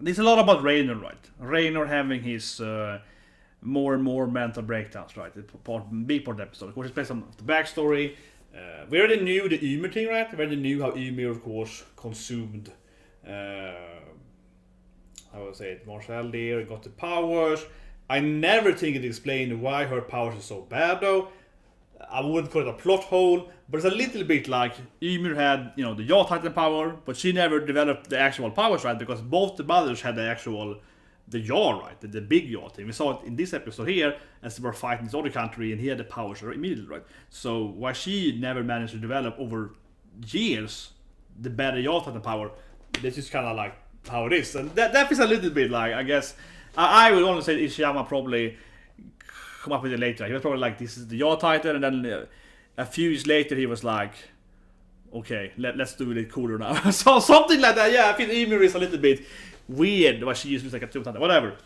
there's a lot about Reiner, right? Reiner having his more and more mental breakdowns, right? It's big part of the episode. Of course, it's based on the backstory. We already knew the Ymir thing, right? We already knew how Ymir, of course, consumed, I would say, Marcel there, got the powers. I never think it explained why her powers are so bad, though. I wouldn't call it a plot hole, but it's a little bit like Ymir had, the Yaw Titan power, but she never developed the actual powers, right? Because both the brothers had the actual, the Yaw, right? The big Yaw thing. We saw it in this episode here, as they were fighting this other country, and he had the powers immediately, right? So why she never managed to develop over years the better Yaw Titan power, this is kind of like how it is. And that is a little bit like, I guess, I would only say Ishiyama probably come up with it later. He was probably like, this is the Yaw Titan, and then a few years later he was like, okay, let's do it cooler now. So something like that. Yeah, I think Ymir is a little bit weird why she uses like a two titan. Whatever.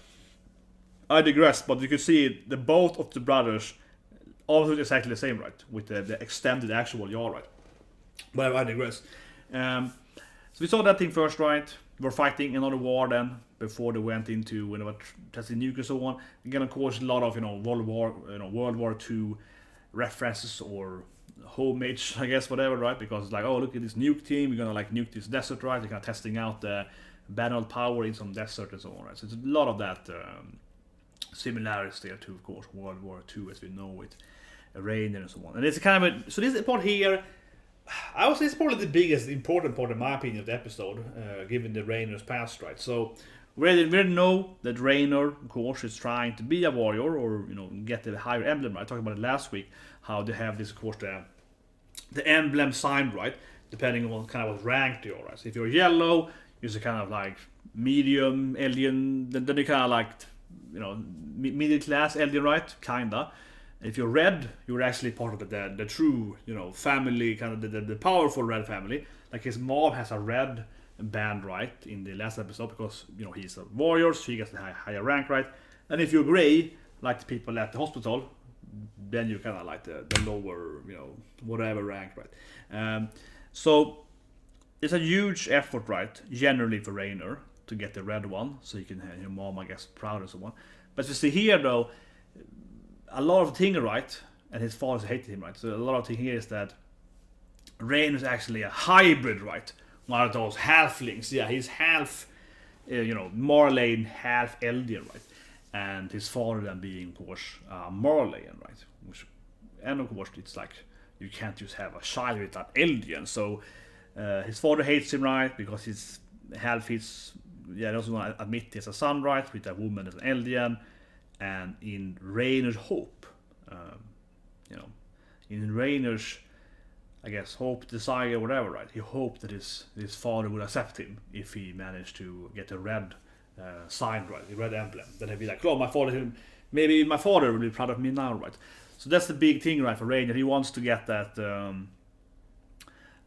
I digress, but you can see the both of the brothers all look exactly the same, right? With the extended actual Yaw, right? But I digress. So we saw that thing first, right? We're fighting another war then before they went into when they were testing nuke and so on. Again, of course, a lot of World War II references or homage, I guess, whatever, right? Because it's like, oh, look at this nuke team, we're gonna like nuke this desert, right? They're kind of testing out the battle power in some desert and so on, right? So it's a lot of that similarities there to, of course, World War II as we know it, Reiner and so on. And it's kind of so this part here, I would say it's probably the biggest important part in my opinion of the episode, given the Reiner's past, right? So we already know that Reiner, of course, is trying to be a warrior or get the higher emblem, right? I talked about it last week, how they have this, of course, the emblem signed, right? Depending on kind of what rank you are, right? So if you're yellow, you're kind of like medium eldian, then you're kind of like middle class eldian, right? Kinda. If you're red, you're actually part of the true, family, kind of the powerful red family. Like his mom has a red band, right, in the last episode because, he's a warrior, so he gets the higher rank, right? And if you're gray, like the people at the hospital, then you're kind of like the lower, whatever rank, right? So it's a huge effort, right, generally for Reiner to get the red one, so you can have your mom, I guess, proud and so on. But you see here, though, a lot of the thing, right, and his father hated him, right? So a lot of the thing here is that Reiner is actually a hybrid, right? One of those halflings. Yeah, he's half, Marleyan, half Eldian, right? And his father then being, of course, Marleyan, right? And of course, it's like you can't just have a child with an Eldian. So his father hates him, right? Because he's half his. Yeah, he doesn't want to admit he has a son, right? With a woman as an Eldian. And in Reiner's hope, in Reiner's, I guess, hope, desire, whatever, right? He hoped that his father would accept him if he managed to get a red sign, right? The red emblem. Then he'd be like, oh, maybe my father will be proud of me now, right? So that's the big thing, right, for Reiner. He wants to get that, I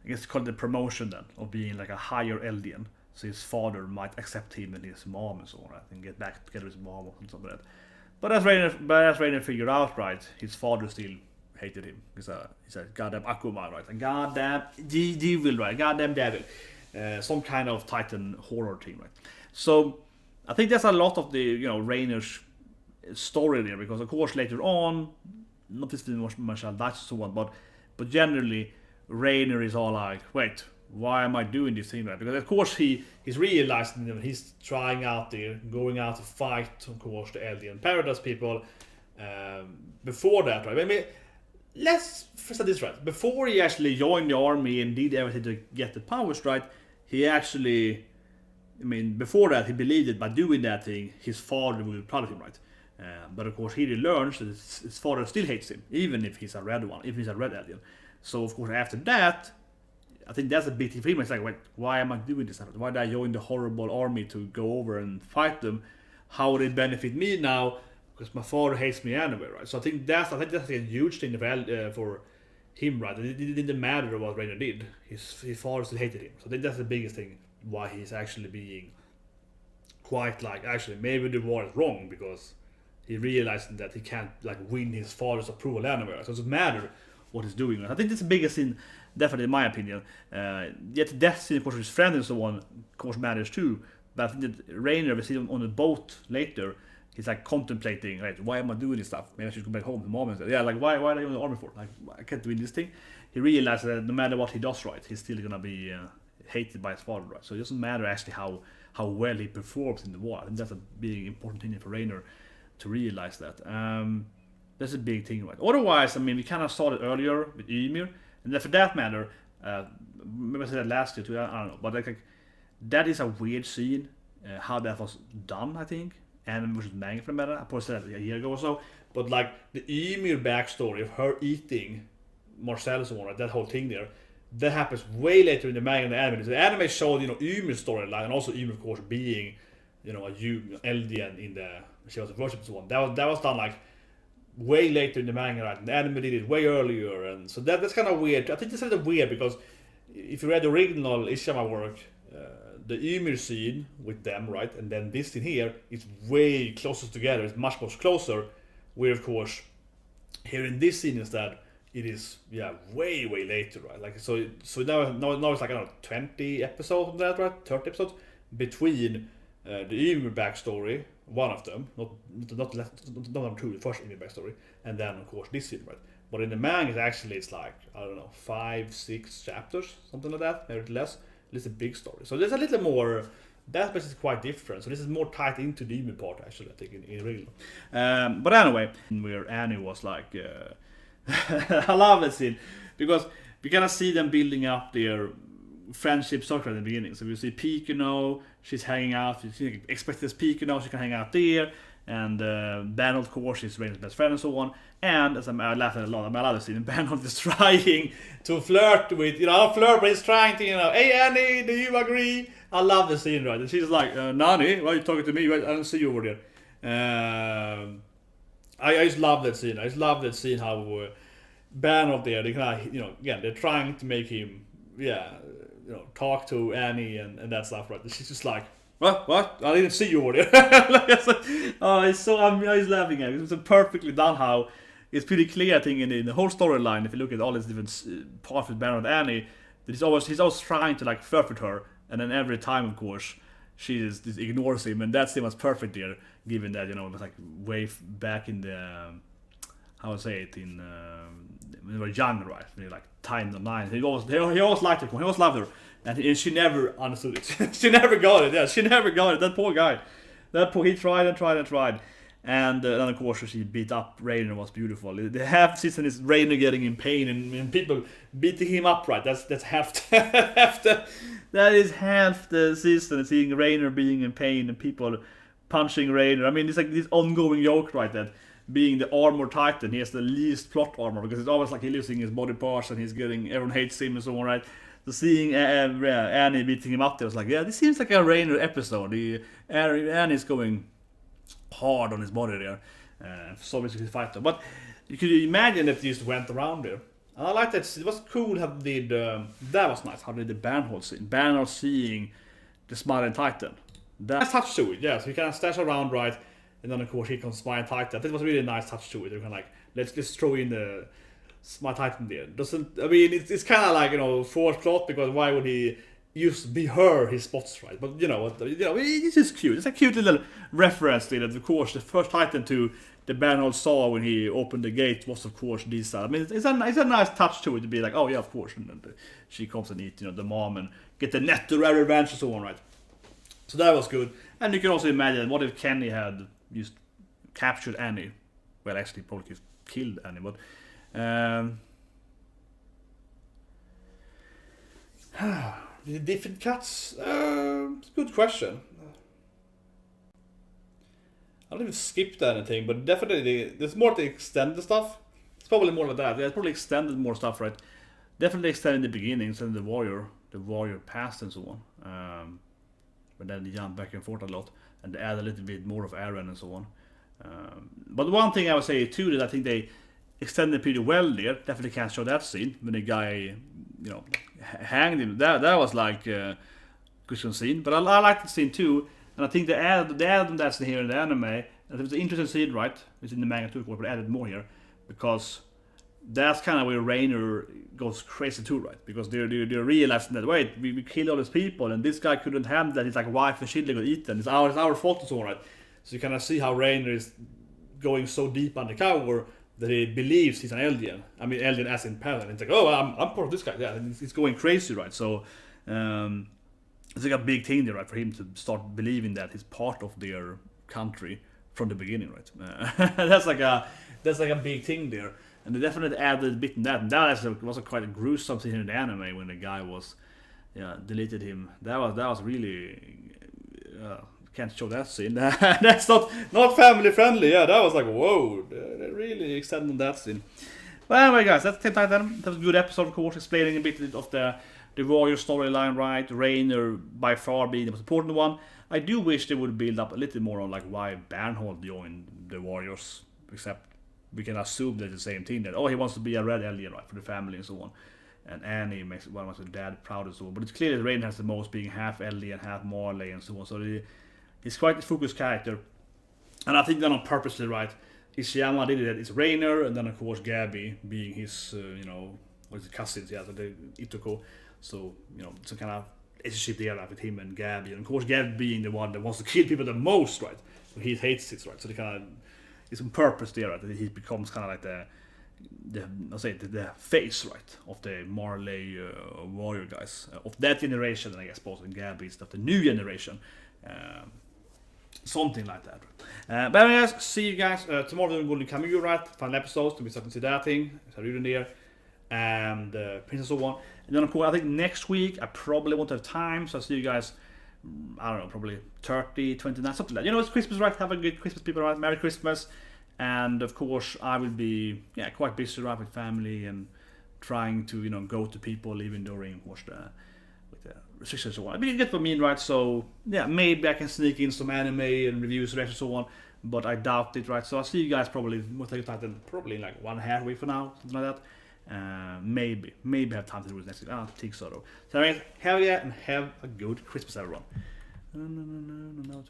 guess it's called the promotion then, of being like a higher Eldian. So his father might accept him and his mom and so on, right? And get back together with his mom or something like that. But as Reiner figured out, right, his father still hated him. He's a goddamn Akuma, right? A goddamn devil, right? Goddamn devil. Some kind of Titan horror team, right? So I think that's a lot of the Reiner's story there, because of course later on, not this Marcel dies and so on, but generally Reiner is all like, wait, why am I doing this thing, right? Because of course he's realizing that he's trying out there, going out to fight, of course, the Eldian Paradise people. Before that, right? I mean, let's say this right. Before he actually joined the army and did everything to get the powers, right? He actually, before that, he believed that by doing that thing, his father would be proud of him, right? But of course, he learns that his father still hates him, even if he's a red one, if he's a red alien. So of course, after that, I think that's a big thing for him. It's like, wait, why am I doing this? Why did I join the horrible army to go over and fight them? How would it benefit me now? Because my father hates me anyway, right? So I think that's a huge thing for him, right? It didn't matter what Reiner did. His father still hated him. So I think that's the biggest thing why he's actually being quite like, actually, maybe the war is wrong because he realized that he can't like win his father's approval anyway. So it doesn't matter what he's doing. I think that's the biggest thing, definitely in my opinion. Yet the death scene, of course, with his friend and so on, of course, matters too. But I think that Reiner, we see him on the boat later. He's like contemplating, right? Why am I doing this stuff? Maybe I should go back home to mom and say, yeah, like why are you in the army for? Like I can't do this thing. He realizes that no matter what he does, right, he's still gonna be hated by his father, right? So it doesn't matter actually how well he performs in the war. And that's a big important thing for Reiner to realize that. That's a big thing, right? Otherwise, I mean, we kind of saw it earlier with Ymir, and then for that matter, maybe I said that last year too. I don't know, but like that is a weird scene. How that was done, I think. And which is manga for the matter. I probably said that a year ago or so. But like the Ymir backstory of her eating Marcel and so on, right, that whole thing there, that happens way later in the manga and the anime. The anime showed, Ymir's storyline, and also Ymir, of course, being, a eldian in the she was worshipped and so on. That was done like way later in the manga, right? And the anime did it way earlier, and so that's kind of weird. I think this is weird because if you read the original Ishama work, the Ymir scene with them, right, and then this scene here is way closer together. It's much closer. Where of course, here in this scene instead, it is way later, right? Like so now it's like I don't know 20 episodes of that, right? 30 episodes between the Ymir backstory, one of them, not number two, the first Ymir backstory, and then of course this scene, right? But in the manga, it's like I don't know 5-6 chapters, something like that, maybe less. It's a big story, so there's a little more. That bit is quite different. So this is more tied into the Ymir part, actually, I think, in real. But anyway, where Annie was like, I love that scene because we kind of see them building up their friendship circle at the beginning. So we see Picano, she's hanging out. She expects this Picano, she can hang out there. And Bernhold, of course, is Reiner's best friend and so on. And as I laughed at a lot, I love the scene. Bernhold is trying to flirt with, not flirt, but he's trying to, hey Annie, do you agree? I love the scene, right? And she's like, Nani, why are you talking to me? I don't see you over there. I just love that scene. I just love that scene how Bernhold there, they kind of, again, they're trying to make him, talk to Annie and that stuff, right? And she's just like, What? I didn't see you over there. I'm just laughing at it. It's perfectly done how it's pretty clear, I think, in the whole storyline, if you look at all these different parts with Bernard and Annie, that he's always trying to like flirt with her, and then every time, of course, she just ignores him, and that scene was perfect there, given that, it was like way back in the, how I say it, in when they were young, right? When they like 10 or 9. He always liked her, he always loved her. And she never understood it. She never got it. Yeah, she never got it. That poor guy. He tried and tried. And then of course she beat up Reiner. Was beautiful. The half season is Reiner getting in pain and people beating him up. Right. That's half. That is half the season. Seeing Reiner being in pain and people punching Reiner. I mean, it's like this ongoing joke, right? That being the armor titan, he has the least plot armor because it's always like he's losing his body parts and everyone hates him and so on, right? So seeing Annie beating him up there was like, this seems like a Reiner episode. Annie's going hard on his body there. So basically fighter. But you could imagine if they just went around there. And I like that. It was cool how they did, that was nice, how they did the Bernhold scene. Bernhold seeing the Smiling Titan. That's touch to it, yeah. So you can stash around, right? And then of course he comes Smiling Titan. That was a really nice touch to it. They can like, let's just throw in the my Titan there. It's kind of like, forced plot, because why would he be his spots, right? But it's just cute. It's a cute little reference to that. Of course, the first Titan to the Bernhold saw when he opened the gate was of course this side. I mean, it's a nice touch to it to be like, oh yeah, of course. And then she comes and eats, the mom and get the necessary revenge and so on, right? So that was good. And you can also imagine what if Kenny had just captured Annie. Well, actually, probably just killed Annie, but. The different cuts? Good question. I don't even skipped anything, but definitely there's more to extend the stuff. It's probably more like that. They probably extended more stuff, right? Definitely extended the beginnings and the warrior past and so on. But then they jump back and forth a lot, and they add a little bit more of Aaron and so on. But one thing I would say too that I think they extended pretty well there. Definitely can't show that scene when the guy, hanged him. That was like a good scene. But I like the scene too, and I think they added that scene here in the anime. And it was an interesting scene, right? It's in the manga too, but added more here because that's kind of where Reiner goes crazy too, right? Because they're realizing that, wait, we killed all these people, and this guy couldn't handle that. His like wife and children got eaten. It's our fault and so on, right? So you kind of see how Reiner is going so deep undercover that he believes he's an eldian. I mean, eldian as in Paladin. It's like, oh, I'm part of this guy. Yeah, and he's going crazy, right? So it's like a big thing there, right, for him to start believing that he's part of their country from the beginning, right? That's like a big thing there, and they definitely added a bit in that. And that was quite a gruesome scene in the anime when the guy was, deleted him. That was really. Can't show that scene. That's not family friendly. Yeah, that was like, whoa, they really extended that scene. Well, anyway, guys, that's the time then. That was a good episode, of course, explaining a bit of the warrior storyline, right? Reiner by far being the most important one. I do wish they would build up a little more on like why Bernhold joined the warriors, except we can assume that the same thing, that he wants to be a red alien, right, for the family and so on. And Annie makes one of his dad proud and so on. But it's clear that Reiner has the most, being half alien, half Marley and so on. So he's quite a focused character. And I think done on purposely, right? Ishiyama did it. It's Reiner, and then of course Gabby being his, his cousins, so the Itoko. So, some kind of relationship there, right, with him and Gabby. And of course Gabby being the one that wants to kill people the most, right? So he hates it, right? So it's on purpose there, right? That he becomes kind of like the face, right, of the Marley warrior guys of that generation, and I guess both in Gabby stuff, the new generation. Something like that. But anyways, see you guys tomorrow. We're going to come you, right? Final episodes to be starting to see that thing. So reading there and Princess of One. And then of course I think next week I probably won't have time, so I'll see you guys. I don't know, probably 30, 29, something like that. It's Christmas, right? Have a good Christmas, people, right? Merry Christmas. And of course I will be quite busy, right, with family and trying to go to people even during with the restrictions and so on. I mean, you get what I mean, right? So maybe I can sneak in some anime and reviews and so on, but I doubt it, right? So I'll see you guys probably in like 1.5 weeks from now, something like that. Maybe have time to do it next week. I don't think so though. So anyways, hell yeah, and have a good Christmas, everyone. No.